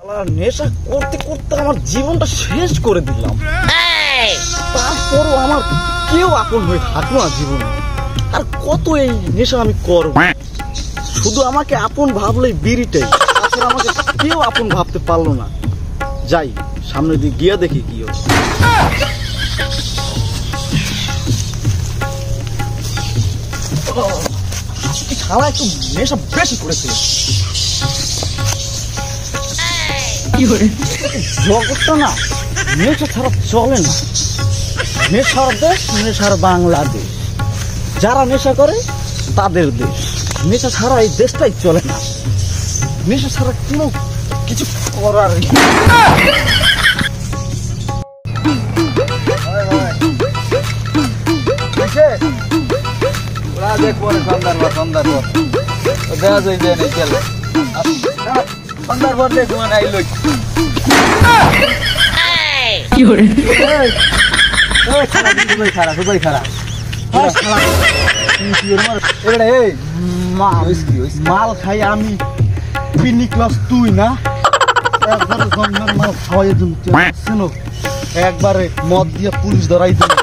নেশা করতে করতে আমার জীবনটা শেষ করে দিলাম। তারপরও আমার কেউ আপন হয়ে থাকলো না জীবনে। আর কত এই নেশা আমি করব? শুধু আমাকে আপন ভাবলেই বিড়িটাই, তাছাড়া আমাকে কেউ আপন ভাবতে পারলো না। যাই সামনে দিয়ে গিয়া দেখি কি হচ্ছে। শালা একটু নেশা বেশি করেছিল। জগৎটা না নেশা ছাড়া চলে না। নেশার দেশ, নেশার বাংলাদেশ। যারা নেশা করে তাদের দেশ। নেশা ছাড়া এই দেশটাই চলে না। নেশা ছাড়া কোনো কিছু করার সন্ধ্যার পর দেখবো না এই লোক মাল খাই আমি পিনি ক্লাস তুই না মাল খাওয়াই একবারে মদ দিয়ে পুলিশ ধরাই দিল।